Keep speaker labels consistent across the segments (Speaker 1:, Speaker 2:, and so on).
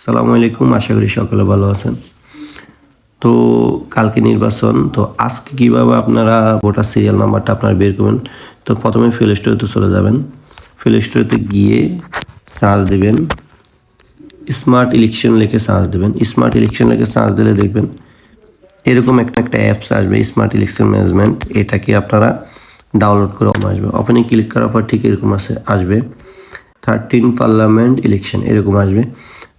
Speaker 1: আসসালামু আলাইকুম, আশা করি সকলে ভালো আছেন। তো কালকে নির্বাচন, তো আজকে কীভাবে আপনারা ভোটার সিরিয়াল নাম্বারটা আপনারা বের করবেন। তো প্রথমে প্লে স্টোরেতে চলে যাবেন। প্লে স্টোরেতে গিয়ে সার্চ দেবেন স্মার্ট ইলেকশন লিখে সার্চ দেবেন। স্মার্ট ইলেকশন লিখে সার্চ দিলে দেখবেন এরকম একটা অ্যাপস আসবে, স্মার্ট ইলেকশন ম্যানেজমেন্ট। এটাকে আপনারা ডাউনলোড করে আসবে। ওপেনে ক্লিক করার পর ঠিক এরকম আসবে 13 পার্লামেন্ট ইলেকশন এরকম আসবে।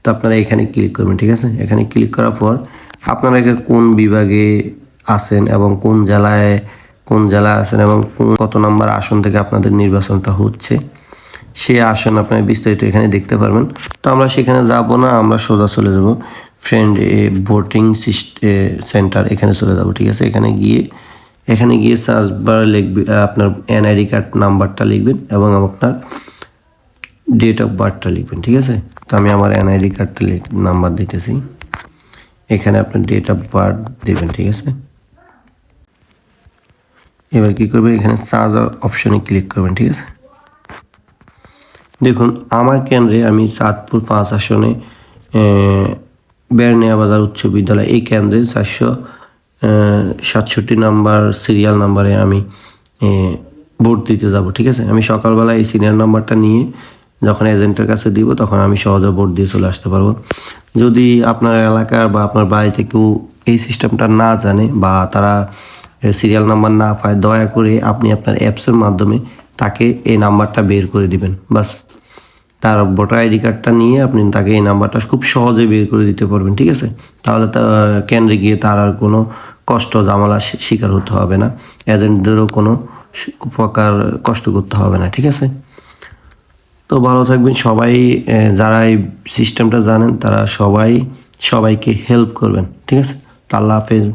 Speaker 1: তো আপনারা এখানে ক্লিক করবেন, ঠিক আছে। এখানে ক্লিক করার পর আপনারা কোন বিভাগে আছেন এবং কোন জেলায় আছেন এবং কত নম্বর আসন থেকে আপনাদের নির্বাচনটা হচ্ছে সে আসন আপনারা বিস্তারিত এখানে দেখতে পারবেন। তো আমরা সেখানে যাব না, আমরা সোজা চলে যাব ফ্রেন্ড ভোটিং সেন্টার, এখানে চলে যাব, ঠিক আছে। এখানে গিয়ে সার্চ বার লিখবে আপনার এনআইডি কার্ড নাম্বারটা লিখবেন এবং আপনার ডেট অফ বার্থটা লিখবেন, ঠিক আছে। তো আমি আমার এনআইডি কার্ডটা নাম্বার দিতেছি, এখানে আপনার ডেট অফ বার্থ দেবেন, ঠিক আছে। এবার কী করবেন, এখানে সার্চ অপশনে ক্লিক করবেন, ঠিক আছে। দেখুন আমার কেন্দ্রে আমি চাঁদপুর 5 আসনে বেড়নিয়া বাজার উচ্চ বিদ্যালয় এই কেন্দ্রে 467 নাম্বার সিরিয়াল নাম্বারে আমি ভোট দিতে যাব, ঠিক আছে। আমি সকালবেলা এই সিরিয়াল নাম্বারটা নিয়ে যখন এজেন্টের কাছে দিব তখন আমি সহজে ভোট দিয়ে চলে আসতে পারবো। যদি আপনার এলাকার বা আপনার বাড়িতে কেউ এই সিস্টেমটা না জানে বা তারা সিরিয়াল নাম্বার না পায়, দয়া করে আপনি আপনার অ্যাপসের মাধ্যমে তাকে এই নাম্বারটা বের করে দিবেন। বাস তার ভোটার আইডি কার্ডটা নিয়ে আপনি তাকে এই নাম্বারটা খুব সহজে বের করে দিতে পারবেন, ঠিক আছে। তাহলে কেন্দ্রে গিয়ে তার আর কোনো কষ্ট ঝামেলা শিকার হতে হবে না, এজেন্টদেরও কোনো প্রকার কষ্ট করতে হবে না, ঠিক আছে। তো ভালো থাকবেন সবাই, যারা এই সিস্টেমটা জানেন তারা সবাইকে হেল্প করবেন, ঠিক আছে। আল্লাহ হাফেজ।